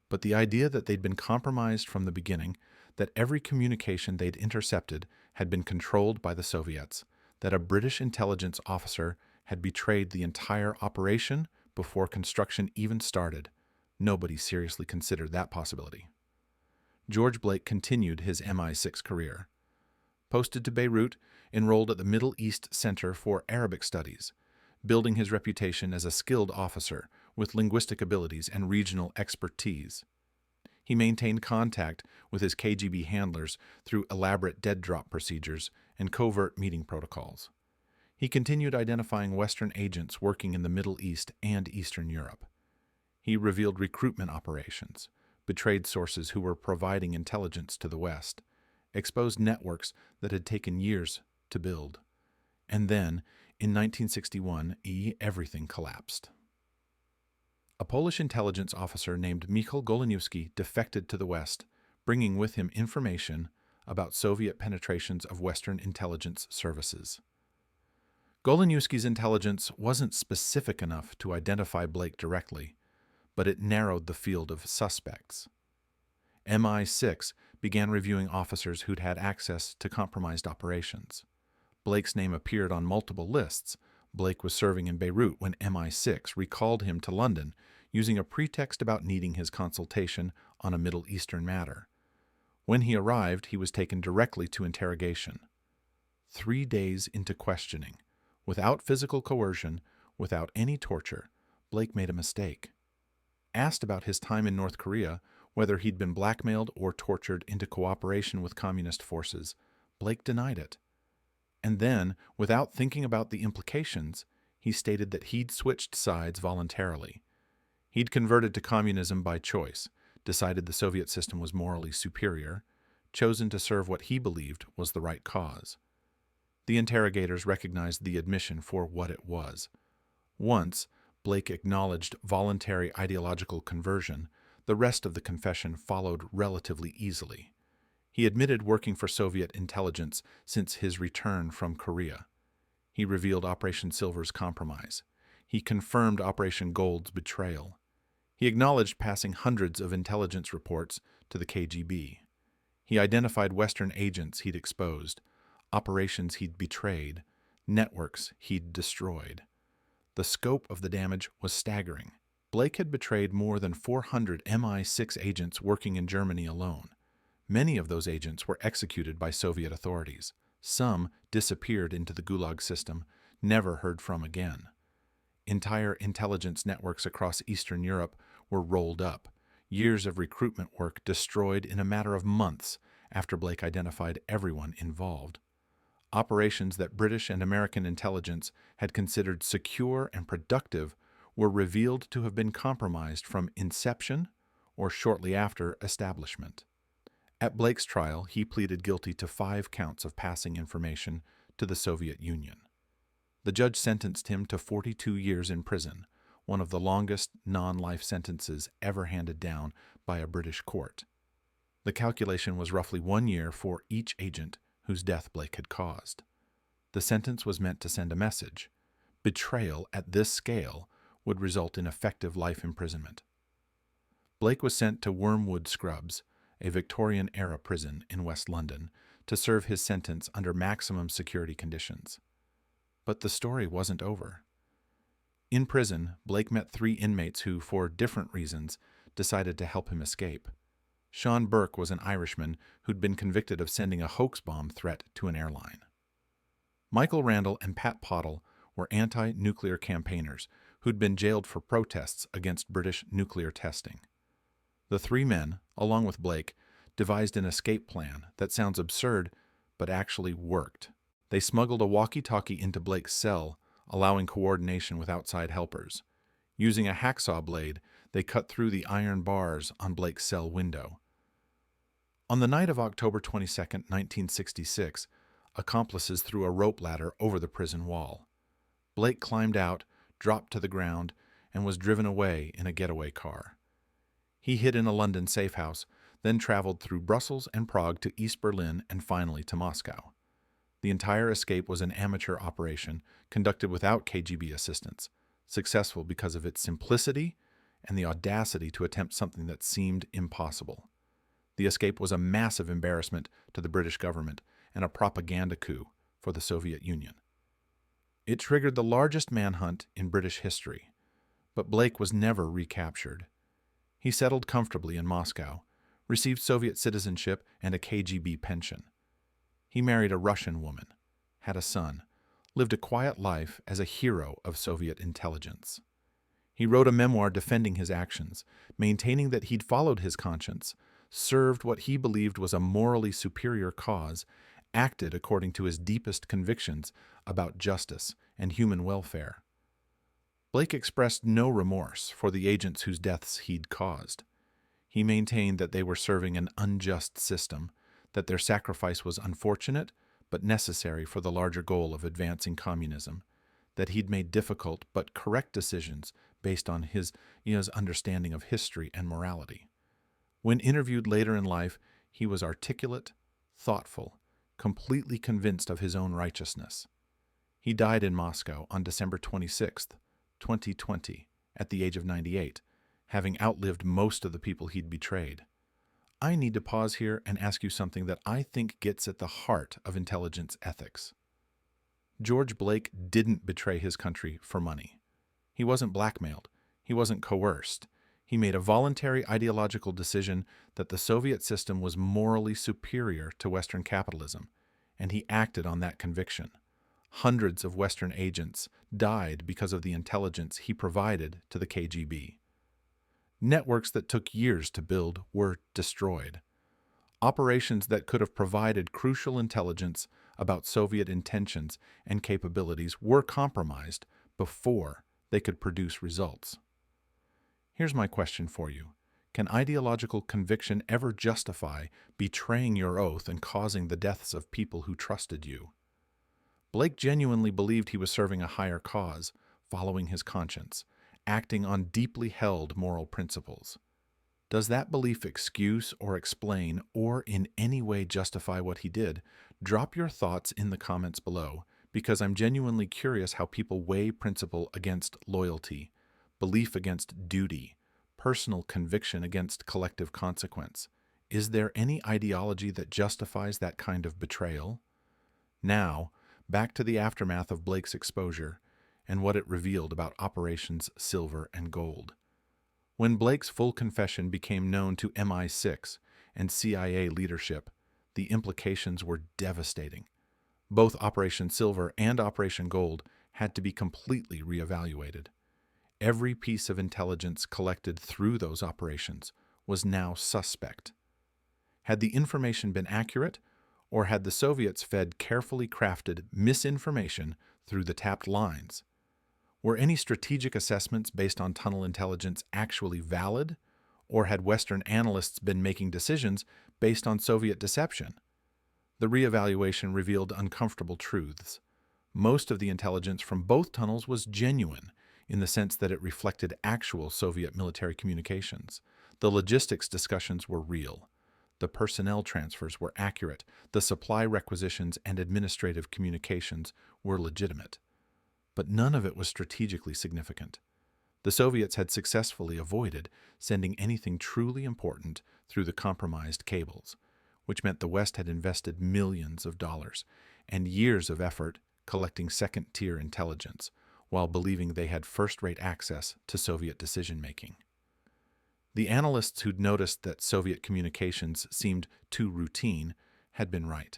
But the idea that they'd been compromised from the beginning, that every communication they'd intercepted had been controlled by the Soviets, that a British intelligence officer had betrayed the entire operation before construction even started, nobody seriously considered that possibility. George Blake continued his MI6 career. Posted to Beirut, enrolled at the Middle East Center for Arabic Studies, building his reputation as a skilled officer with linguistic abilities and regional expertise. He maintained contact with his KGB handlers through elaborate dead-drop procedures and covert meeting protocols. He continued identifying Western agents working in the Middle East and Eastern Europe. He revealed recruitment operations, betrayed sources who were providing intelligence to the West, exposed networks that had taken years to build. And then, in 1961, everything collapsed. A Polish intelligence officer named Michał Goleniewski defected to the West, bringing with him information about Soviet penetrations of Western intelligence services. Goleniewski's intelligence wasn't specific enough to identify Blake directly, but it narrowed the field of suspects. MI6 began reviewing officers who'd had access to compromised operations. Blake's name appeared on multiple lists. Blake was serving in Beirut when MI6 recalled him to London using a pretext about needing his consultation on a Middle Eastern matter. When he arrived, he was taken directly to interrogation. 3 days into questioning, without physical coercion, without any torture, Blake made a mistake. Asked about his time in North Korea, whether he'd been blackmailed or tortured into cooperation with communist forces, Blake denied it. And then, without thinking about the implications, he stated that he'd switched sides voluntarily. He'd converted to communism by choice, decided the Soviet system was morally superior, chosen to serve what he believed was the right cause. The interrogators recognized the admission for what it was. Once Blake acknowledged voluntary ideological conversion, the rest of the confession followed relatively easily. He admitted working for Soviet intelligence since his return from Korea. He revealed Operation Silver's compromise. He confirmed Operation Gold's betrayal. He acknowledged passing hundreds of intelligence reports to the KGB. He identified Western agents he'd exposed, operations he'd betrayed, networks he'd destroyed. The scope of the damage was staggering. Blake had betrayed more than 400 MI6 agents working in Germany alone. Many of those agents were executed by Soviet authorities. Some disappeared into the Gulag system, never heard from again. Entire intelligence networks across Eastern Europe were rolled up, years of recruitment work destroyed in a matter of months after Blake identified everyone involved. Operations that British and American intelligence had considered secure and productive were revealed to have been compromised from inception or shortly after establishment. At Blake's trial, he pleaded guilty to 5 counts of passing information to the Soviet Union. The judge sentenced him to 42 years in prison, one of the longest non-life sentences ever handed down by a British court. The calculation was roughly 1 year for each agent whose death Blake had caused. The sentence was meant to send a message. Betrayal at this scale would result in effective life imprisonment. Blake was sent to Wormwood Scrubs, a Victorian-era prison in West London, to serve his sentence under maximum security conditions. But the story wasn't over. In prison, Blake met 3 inmates who, for different reasons, decided to help him escape. Sean Burke was an Irishman who'd been convicted of sending a hoax bomb threat to an airline. Michael Randall and Pat Pottle were anti-nuclear campaigners who'd been jailed for protests against British nuclear testing. The 3 men, along with Blake, devised an escape plan that sounds absurd but actually worked. They smuggled a walkie-talkie into Blake's cell, allowing coordination with outside helpers. Using a hacksaw blade, they cut through the iron bars on Blake's cell window. On the night of October 22, 1966, accomplices threw a rope ladder over the prison wall. Blake climbed out, dropped to the ground, and was driven away in a getaway car. He hid in a London safe house, then traveled through Brussels and Prague to East Berlin and finally to Moscow. The entire escape was an amateur operation conducted without KGB assistance, successful because of its simplicity and the audacity to attempt something that seemed impossible. The escape was a massive embarrassment to the British government and a propaganda coup for the Soviet Union. It triggered the largest manhunt in British history, but Blake was never recaptured. He settled comfortably in Moscow, received Soviet citizenship and a KGB pension. He married a Russian woman, had a son, lived a quiet life as a hero of Soviet intelligence. He wrote a memoir defending his actions, maintaining that he'd followed his conscience, served what he believed was a morally superior cause, acted according to his deepest convictions about justice and human welfare. Blake expressed no remorse for the agents whose deaths he'd caused. He maintained that they were serving an unjust system, that their sacrifice was unfortunate but necessary for the larger goal of advancing communism, that he'd made difficult but correct decisions based on his understanding of history and morality. When interviewed later in life, he was articulate, thoughtful, completely convinced of his own righteousness. He died in Moscow on December 26, 2020, at the age of 98, having outlived most of the people he'd betrayed. I need to pause here and ask you something that I think gets at the heart of intelligence ethics. George Blake didn't betray his country for money. He wasn't blackmailed. He wasn't coerced. He made a voluntary ideological decision that the Soviet system was morally superior to Western capitalism, and he acted on that conviction. Hundreds of Western agents died because of the intelligence he provided to the KGB. Networks that took years to build were destroyed. Operations that could have provided crucial intelligence about Soviet intentions and capabilities were compromised before they could produce results. Here's my question for you. Can ideological conviction ever justify betraying your oath and causing the deaths of people who trusted you? Blake genuinely believed he was serving a higher cause, following his conscience, acting on deeply held moral principles. Does that belief excuse or explain or in any way justify what he did? Drop your thoughts in the comments below, because I'm genuinely curious how people weigh principle against loyalty, belief against duty, personal conviction against collective consequence. Is there any ideology that justifies that kind of betrayal? Now, back to the aftermath of Blake's exposure and what it revealed about Operations Silver and Gold. When Blake's full confession became known to MI6 and CIA leadership, the implications were devastating. Both Operation Silver and Operation Gold had to be completely reevaluated. Every piece of intelligence collected through those operations was now suspect. Had the information been accurate, or had the Soviets fed carefully crafted misinformation through the tapped lines? Were any strategic assessments based on tunnel intelligence actually valid, or had Western analysts been making decisions based on Soviet deception? The reevaluation revealed uncomfortable truths. Most of the intelligence from both tunnels was genuine, in the sense that it reflected actual Soviet military communications. The logistics discussions were real. The personnel transfers were accurate. The supply requisitions and administrative communications were legitimate. But none of it was strategically significant. The Soviets had successfully avoided sending anything truly important through the compromised cables, which meant the West had invested millions of dollars and years of effort collecting second-tier intelligence, while believing they had first-rate access to Soviet decision-making. The analysts who'd noticed that Soviet communications seemed too routine had been right.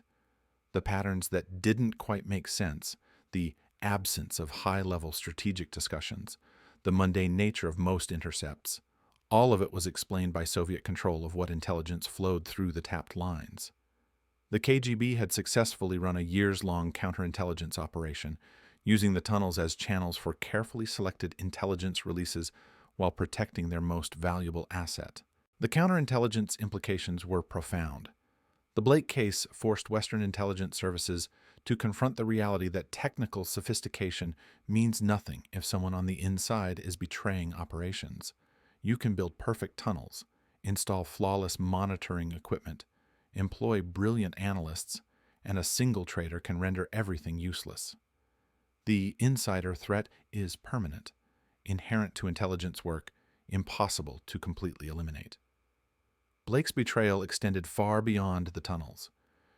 The patterns that didn't quite make sense, the absence of high-level strategic discussions, the mundane nature of most intercepts, all of it was explained by Soviet control of what intelligence flowed through the tapped lines. The KGB had successfully run a years-long counterintelligence operation, using the tunnels as channels for carefully selected intelligence releases while protecting their most valuable asset. The counterintelligence implications were profound. The Blake case forced Western intelligence services to confront the reality that technical sophistication means nothing if someone on the inside is betraying operations. You can build perfect tunnels, install flawless monitoring equipment, employ brilliant analysts, and a single trader can render everything useless. The insider threat is permanent, inherent to intelligence work, impossible to completely eliminate. Blake's betrayal extended far beyond the tunnels.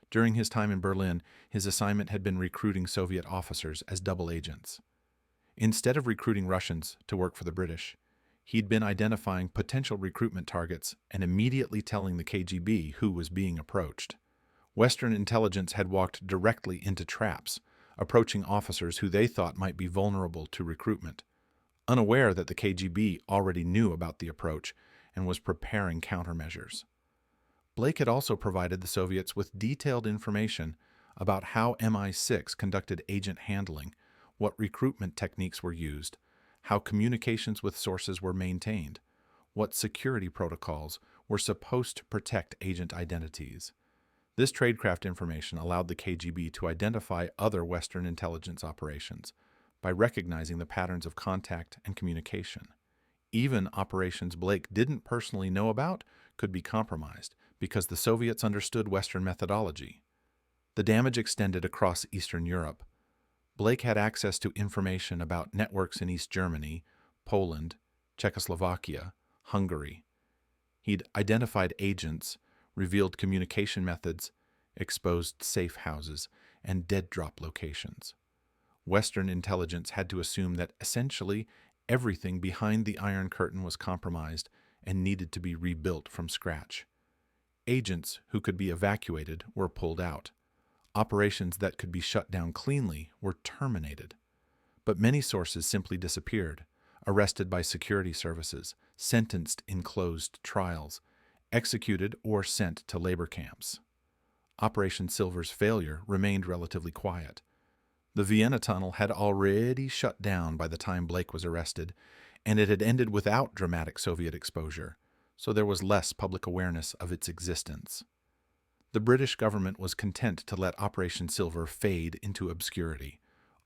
During his time in Berlin, his assignment had been recruiting Soviet officers as double agents. Instead of recruiting Russians to work for the British, he'd been identifying potential recruitment targets and immediately telling the KGB who was being approached. Western intelligence had walked directly into traps, approaching officers who they thought might be vulnerable to recruitment, unaware that the KGB already knew about the approach and was preparing countermeasures. Blake had also provided the Soviets with detailed information about how MI6 conducted agent handling, what recruitment techniques were used, how communications with sources were maintained, what security protocols were supposed to protect agent identities. This tradecraft information allowed the KGB to identify other Western intelligence operations by recognizing the patterns of contact and communication. Even operations Blake didn't personally know about could be compromised because the Soviets understood Western methodology. The damage extended across Eastern Europe. Blake had access to information about networks in East Germany, Poland, Czechoslovakia, Hungary. He'd identified agents, revealed communication methods, exposed safe houses, and dead drop locations. Western intelligence had to assume that essentially everything behind the Iron Curtain was compromised and needed to be rebuilt from scratch. Agents who could be evacuated were pulled out. Operations that could be shut down cleanly were terminated. But many sources simply disappeared, arrested by security services, sentenced in closed trials, executed or sent to labor camps. Operation Silver's failure remained relatively quiet. The Vienna tunnel had already shut down by the time Blake was arrested, and it had ended without dramatic Soviet exposure, so there was less public awareness of its existence. The British government was content to let Operation Silver fade into obscurity,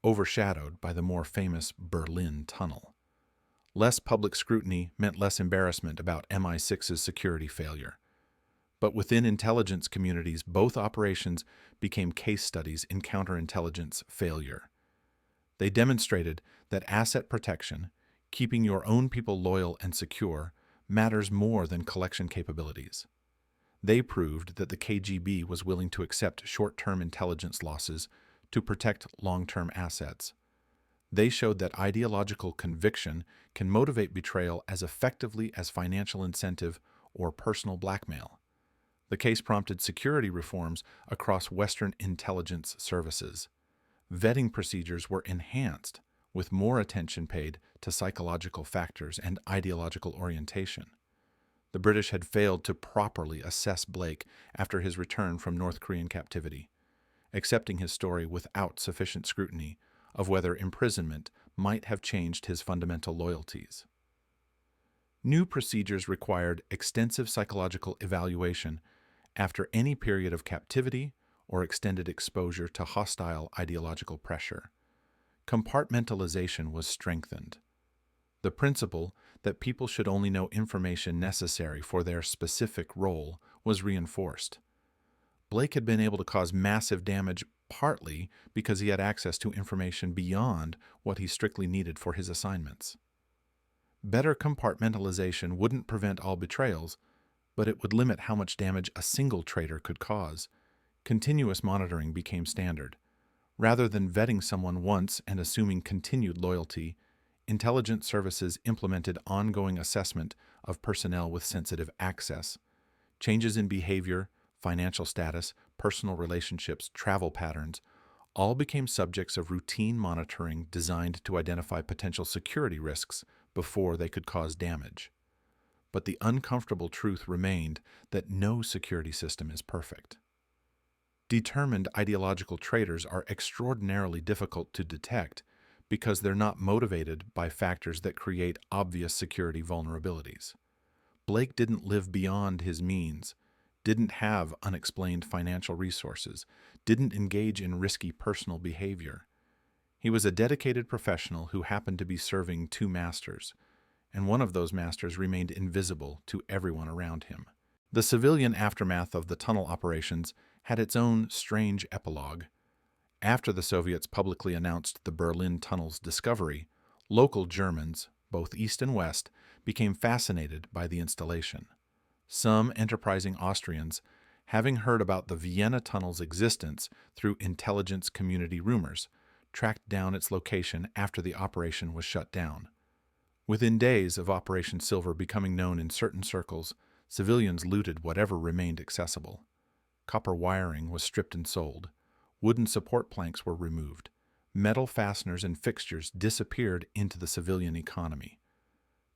overshadowed by the more famous Berlin Tunnel. Less public scrutiny meant less embarrassment about MI6's security failure. But within intelligence communities, both operations became case studies in counterintelligence failure. They demonstrated that asset protection, keeping your own people loyal and secure, matters more than collection capabilities. They proved that the KGB was willing to accept short-term intelligence losses to protect long-term assets. They showed that ideological conviction can motivate betrayal as effectively as financial incentive or personal blackmail. The case prompted security reforms across Western intelligence services. Vetting procedures were enhanced, with more attention paid to psychological factors and ideological orientation. The British had failed to properly assess Blake after his return from North Korean captivity, accepting his story without sufficient scrutiny of whether imprisonment might have changed his fundamental loyalties. New procedures required extensive psychological evaluation after any period of captivity or extended exposure to hostile ideological pressure. Compartmentalization was strengthened. The principle that people should only know information necessary for their specific role was reinforced. Blake had been able to cause massive damage partly because he had access to information beyond what he strictly needed for his assignments. Better compartmentalization wouldn't prevent all betrayals, but it would limit how much damage a single traitor could cause. Continuous monitoring became standard. Rather than vetting someone once and assuming continued loyalty, intelligence services implemented ongoing assessment of personnel with sensitive access. Changes in behavior, financial status, personal relationships, travel patterns, all became subjects of routine monitoring designed to identify potential security risks before they could cause damage. But the uncomfortable truth remained that no security system is perfect. Determined ideological traitors are extraordinarily difficult to detect because they're not motivated by factors that create obvious security vulnerabilities. Blake didn't live beyond his means, didn't have unexplained financial resources, didn't engage in risky personal behavior. He was a dedicated professional who happened to be serving two masters, and one of those masters remained invisible to everyone around him. The civilian aftermath of the tunnel operations had its own strange epilogue. After the Soviets publicly announced the Berlin Tunnel's discovery, local Germans, both East and West, became fascinated by the installation. Some enterprising Austrians, having heard about the Vienna Tunnel's existence through intelligence community rumors, tracked down its location after the operation was shut down. Within days of Operation Silver becoming known in certain circles, civilians looted whatever remained accessible. Copper wiring was stripped and sold. Wooden support planks were removed. Metal fasteners and fixtures disappeared into the civilian economy.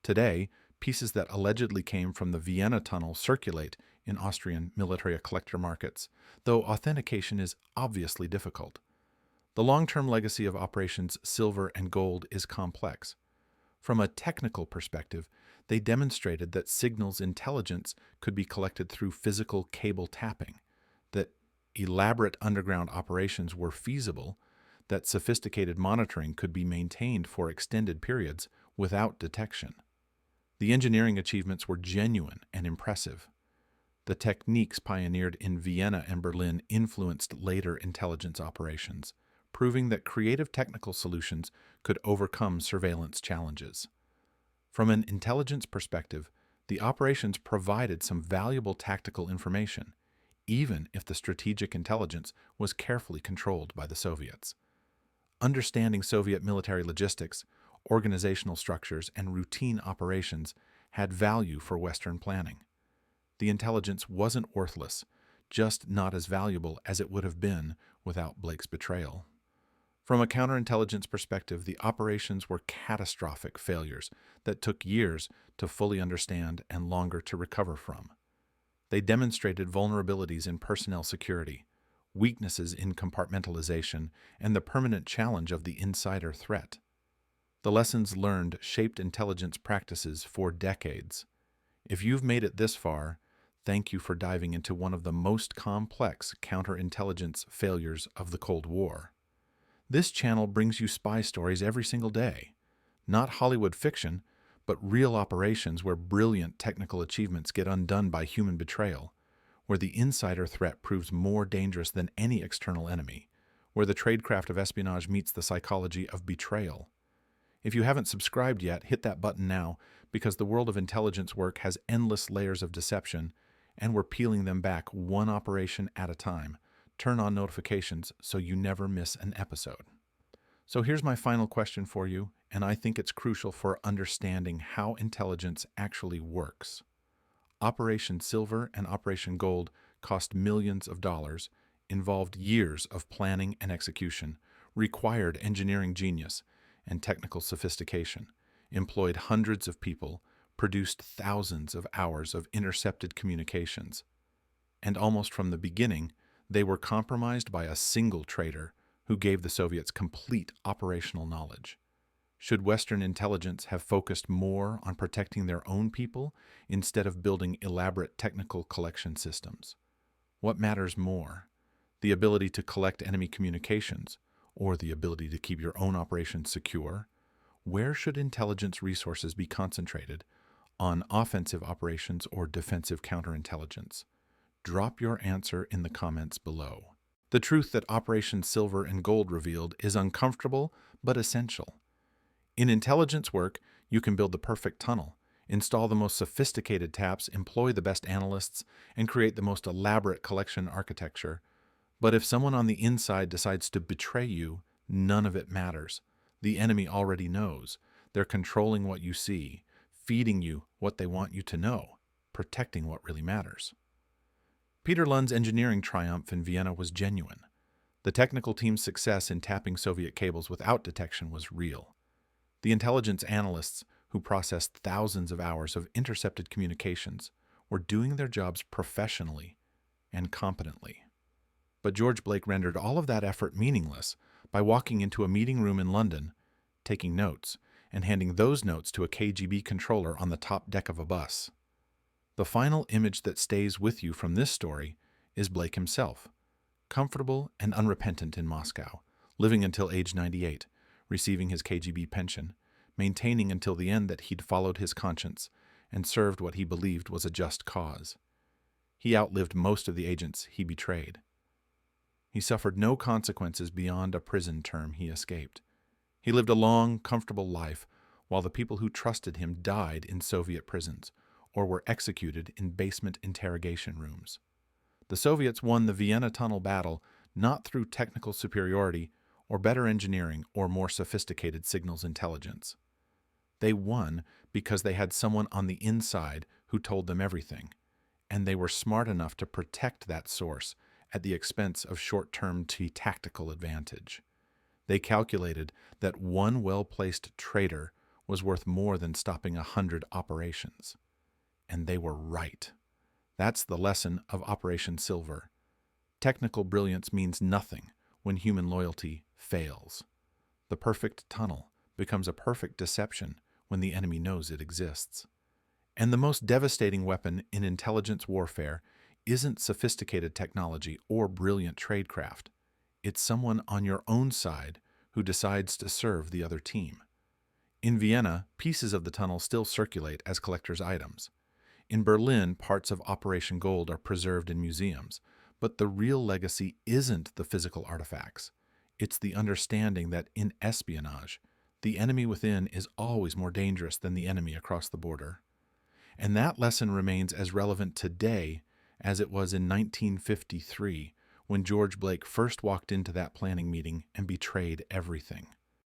Today, pieces that allegedly came from the Vienna tunnel circulate in Austrian military collector markets, though authentication is obviously difficult. The long-term legacy of Operations Silver and Gold is complex. From a technical perspective, they demonstrated that signals intelligence could be collected through physical cable tapping, that elaborate underground operations were feasible, that sophisticated monitoring could be maintained for extended periods without detection. The engineering achievements were genuine and impressive. The techniques pioneered in Vienna and Berlin influenced later intelligence operations, proving that creative technical solutions could overcome surveillance challenges. From an intelligence perspective, the operations provided some valuable tactical information, even if the strategic intelligence was carefully controlled by the Soviets. Understanding Soviet military logistics, organizational structures, and routine operations had value for Western planning. The intelligence wasn't worthless, just not as valuable as it would have been without Blake's betrayal. From a counterintelligence perspective, the operations were catastrophic failures that took years to fully understand and longer to recover from. They demonstrated vulnerabilities in personnel security, weaknesses in compartmentalization, and the permanent challenge of the insider threat. The lessons learned shaped intelligence practices for decades. If you've made it this far, thank you for diving into one of the most complex counterintelligence failures of the Cold War. This channel brings you spy stories every single day. Not Hollywood fiction, but real operations where brilliant technical achievements get undone by human betrayal, where the insider threat proves more dangerous than any external enemy, where the tradecraft of espionage meets the psychology of betrayal. If you haven't subscribed yet, hit that button now, because the world of intelligence work has endless layers of deception, and we're peeling them back one operation at a time. Turn on notifications so you never miss an episode. So here's my final question for you, and I think it's crucial for understanding how intelligence actually works. Operation Silver and Operation Gold cost millions of dollars, involved years of planning and execution, required engineering genius and technical sophistication, employed hundreds of people, produced thousands of hours of intercepted communications. And almost from the beginning, they were compromised by a single traitor who gave the Soviets complete operational knowledge. Should Western intelligence have focused more on protecting their own people instead of building elaborate technical collection systems? What matters more, the ability to collect enemy communications or the ability to keep your own operations secure? Where should intelligence resources be concentrated, on offensive operations or defensive counterintelligence? Drop your answer in the comments below. The truth that Operation Silver and Gold revealed is uncomfortable but essential. In intelligence work, you can build the perfect tunnel, install the most sophisticated taps, employ the best analysts, and create the most elaborate collection architecture. But if someone on the inside decides to betray you, none of it matters. The enemy already knows. They're controlling what you see, feeding you what they want you to know, protecting what really matters. Peter Lund's engineering triumph in Vienna was genuine. The technical team's success in tapping Soviet cables without detection was real. The intelligence analysts who processed thousands of hours of intercepted communications were doing their jobs professionally and competently. But George Blake rendered all of that effort meaningless by walking into a meeting room in London, taking notes, and handing those notes to a KGB controller on the top deck of a bus. The final image that stays with you from this story is Blake himself, comfortable and unrepentant in Moscow, living until age 98, receiving his KGB pension, maintaining until the end that he'd followed his conscience and served what he believed was a just cause. He outlived most of the agents he betrayed. He suffered no consequences beyond a prison term he escaped. He lived a long, comfortable life while the people who trusted him died in Soviet prisons or were executed in basement interrogation rooms. The Soviets won the Vienna Tunnel battle not through technical superiority or better engineering or more sophisticated signals intelligence. They won because they had someone on the inside who told them everything, and they were smart enough to protect that source at the expense of short-term tactical advantage. They calculated that one well-placed traitor was worth more than stopping 100 operations. And they were right. That's the lesson of Operation Silver. Technical brilliance means nothing when human loyalty fails. The perfect tunnel becomes a perfect deception when the enemy knows it exists. And the most devastating weapon in intelligence warfare isn't sophisticated technology or brilliant tradecraft. It's someone on your own side who decides to serve the other team. In Vienna, pieces of the tunnel still circulate as collector's items. In Berlin, parts of Operation Gold are preserved in museums, but the real legacy isn't the physical artifacts. It's the understanding that in espionage, the enemy within is always more dangerous than the enemy across the border. And that lesson remains as relevant today as it was in 1953, when George Blake first walked into that planning meeting and betrayed everything.